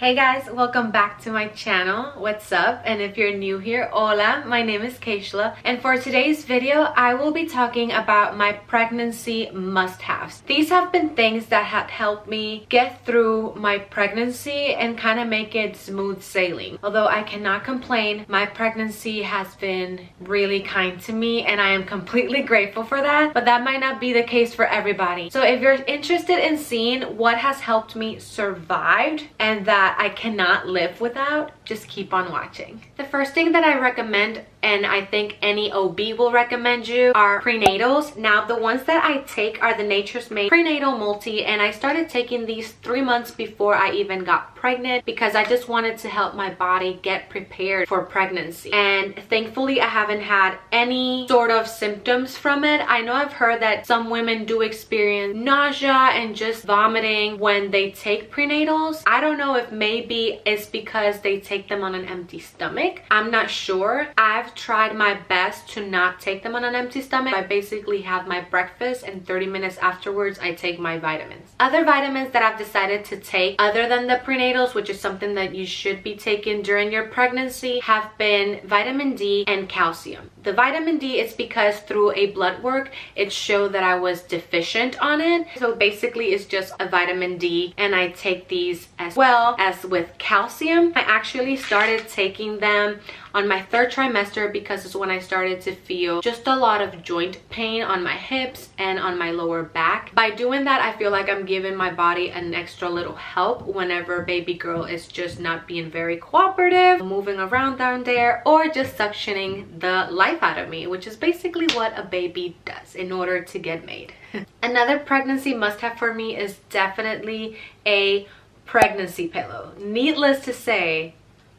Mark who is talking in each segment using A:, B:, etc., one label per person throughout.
A: Hey guys, welcome back to my channel. What's up? And if you're new here, hola, my name is Keishla, and for today's video I will be talking about my pregnancy must-haves. These have been things that have helped me get through my pregnancy and kind of make it smooth sailing. Although I cannot complain, my pregnancy has been really kind to me and I am completely grateful for that, but that might not be the case for everybody. So if you're interested in seeing what has helped me survive and that I cannot live without, just keep on watching. The first thing that I recommend, and I think any OB will recommend you, are prenatals. Now the ones that I take are the Nature's Made Prenatal Multi, and I started taking these 3 months before I even got pregnant because I just wanted to help my body get prepared for pregnancy. And thankfully I haven't had any sort of symptoms from it. I know I've heard that some women do experience nausea and just vomiting when they take prenatals. I don't know if maybe it's because they take them on an empty stomach. I'm not sure. I've tried my best to not take them on an empty stomach. I basically have my breakfast and 30 minutes afterwards I take my vitamins. Other vitamins that I've decided to take other than the prenatals, which is something that you should be taking during your pregnancy, have been vitamin D and calcium. The vitamin D is because through a blood work it showed that I was deficient on it. So basically it's just a vitamin D, and I take these as well as with calcium. I actually started taking them on my 3rd trimester because it's when I started to feel just a lot of joint pain on my hips and on my lower back. By doing that, I feel like I'm giving my body an extra little help whenever baby girl is just not being very cooperative, moving around down there, or just suctioning the life out of me, which is basically what a baby does in order to get made. Another pregnancy must-have for me is definitely a pregnancy pillow. Needless to say,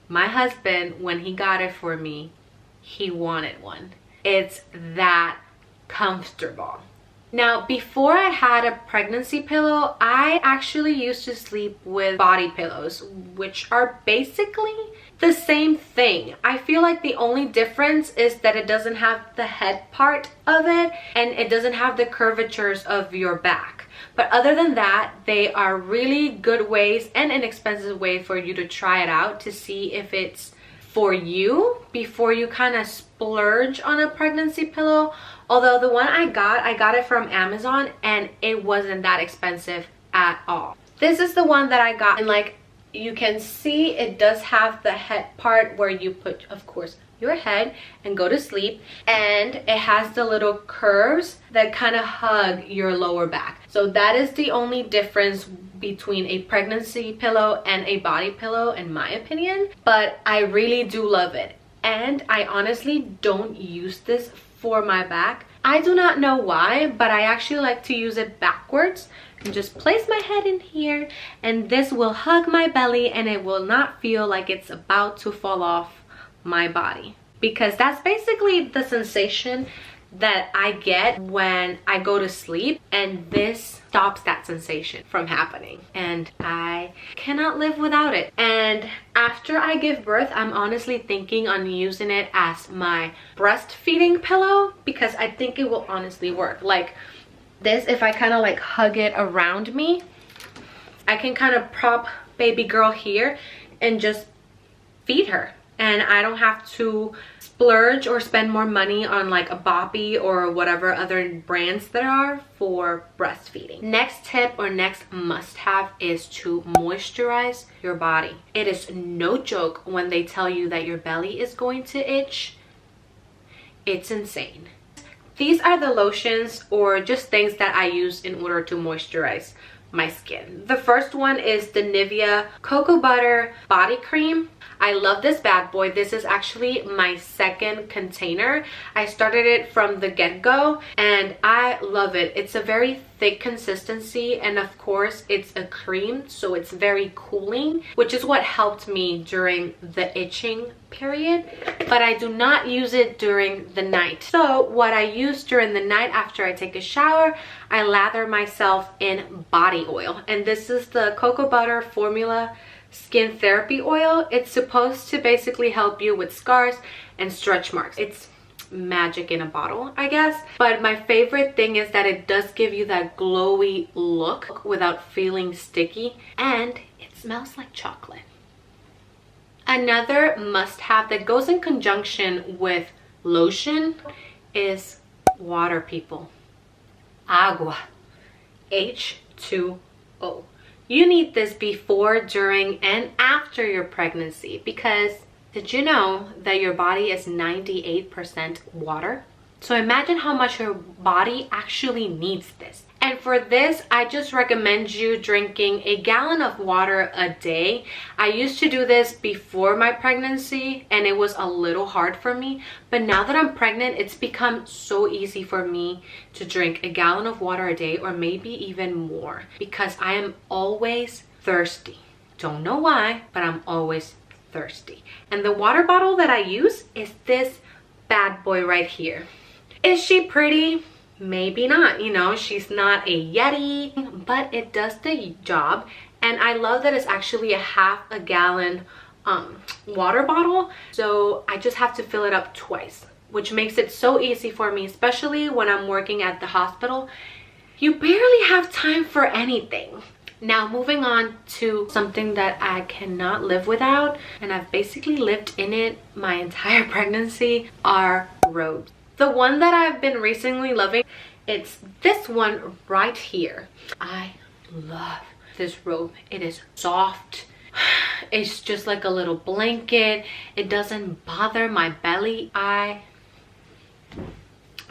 A: my husband, when he got it for me, he wanted one. It's that comfortable. Now, before I had a pregnancy pillow, I actually used to sleep with body pillows, which are basically the same thing. I feel like the only difference is that it doesn't have the head part of it and it doesn't have the curvatures of your back. But other than that, they are really good ways and inexpensive way for you to try it out to see if it's for you before you kind of splurge on a pregnancy pillow. Although the one I got it from Amazon and it wasn't that expensive at all. This is the one that I got, and like you can see it does have the head part where you put, of course, your head and go to sleep, and it has the little curves that kind of hug your lower back. So that is the only difference between a pregnancy pillow and a body pillow in my opinion, but I really do love it. And I honestly don't use this for my back. I do not know why, but I actually like to use it backwards and just place my head in here, and this will hug my belly and it will not feel like it's about to fall off my body, because that's basically the sensation that I get when I go to sleep, and this stops that sensation from happening and I cannot live without it. And after I give birth, I'm honestly thinking on using it as my breastfeeding pillow because I think it will honestly work. Like this, if I kind of like hug it around me, I can kind of prop baby girl here and just feed her, and I don't have to splurge or spend more money on like a boppy or whatever other brands there are for breastfeeding. Next tip or next must-have is to moisturize your body. It is no joke when they tell you that your belly is going to itch. It's insane. These are the lotions or just things that I use in order to moisturize my skin. The first one is the Nivea Cocoa Butter Body Cream. I love this bad boy. This is actually my 2nd container. I started it from the get-go and I love it. It's a very thick consistency, and of course it's a cream, so it's very cooling, which is what helped me during the itching period, but I do not use it during the night. So what I use during the night after I take a shower, I lather myself in body oil, and this is the Cocoa Butter Formula Skin Therapy Oil. It's supposed to basically help you with scars and stretch marks. It's magic in a bottle, I guess. But my favorite thing is that it does give you that glowy look without feeling sticky, and it's smells like chocolate. Another must-have that goes in conjunction with lotion is water, people. Agua. H2O. You need this before, during, and after your pregnancy, because did you know that your body is 98% water? So imagine how much your body actually needs this. And for this, I just recommend you drinking a gallon of water a day. I used to do this before my pregnancy and it was a little hard for me. But now that I'm pregnant, it's become so easy for me to drink a gallon of water a day, or maybe even more, because I am always thirsty. Don't know why, but I'm always thirsty. And the water bottle that I use is this bad boy right here. Is she pretty? Maybe not, you know, she's not a Yeti, but it does the job. And I love that it's actually a half a gallon water bottle. So I just have to fill it up twice, which makes it so easy for me, especially when I'm working at the hospital. You barely have time for anything. Now moving on to something that I cannot live without, and I've basically lived in it my entire pregnancy, are robes. The one that I've been recently loving, it's this one right here. I love this robe. It is soft. It's just like a little blanket. It doesn't bother my belly. I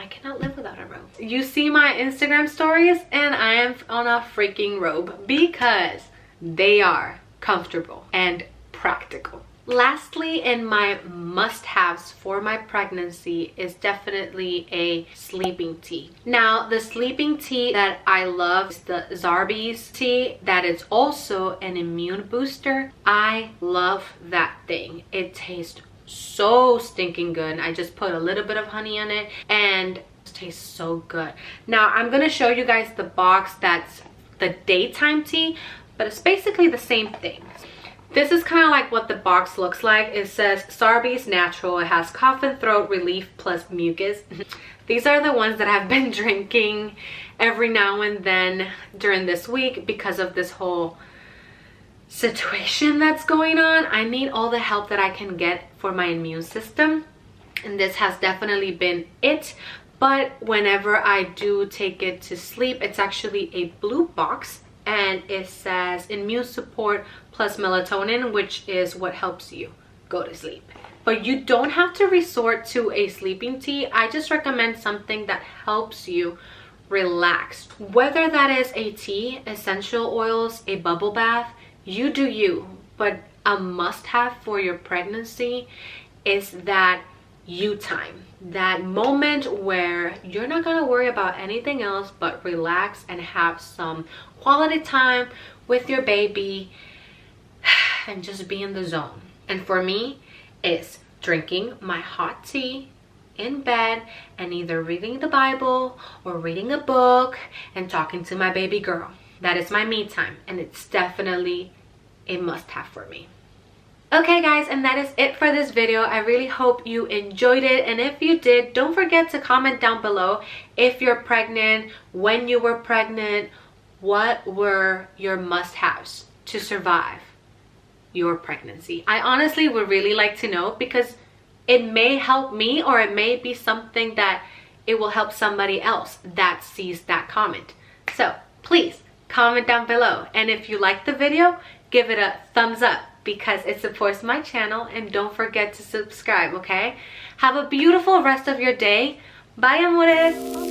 A: cannot live without a robe. You see my Instagram stories and I am on a freaking robe because they are comfortable and practical. Lastly, in my must-haves for my pregnancy is definitely a sleeping tea. Now, the sleeping tea that I love is the Zarbee's tea, that is also an immune booster. I love that thing. It tastes so stinking good. I just put a little bit of honey on it and it tastes so good. Now, I'm going to show you guys the box that's the daytime tea, but it's basically the same thing. This is kind of like what the box looks like. It says Zarbee's Natural. It has cough and throat relief plus mucus. These are the ones that I've been drinking every now and then during this week because of this whole situation that's going on. I need all the help that I can get for my immune system, and this has definitely been it. But whenever I do take it to sleep, it's actually a blue box and it says immune support plus melatonin, which is what helps you go to sleep. But you don't have to resort to a sleeping tea. I just recommend something that helps you relax, whether that is a tea, essential oils, a bubble bath. You do you. But a must-have for your pregnancy is that you time, that moment where you're not gonna worry about anything else but relax and have some quality time with your baby and just be in the zone. And for me, it's drinking my hot tea in bed and either reading the Bible or reading a book and talking to my baby girl. That is my me time, and it's definitely a must-have for me. Okay guys, and that is it for this video. I really hope you enjoyed it, and if you did, don't forget to comment down below if you're pregnant, when you were pregnant, what were your must-haves to survive your pregnancy. I honestly would really like to know, because it may help me, or it may be something that it will help somebody else that sees that comment. So please comment down below, and if you like the video, give it a thumbs up because it supports my channel, and don't forget to subscribe, okay? Have a beautiful rest of your day. Bye, amores.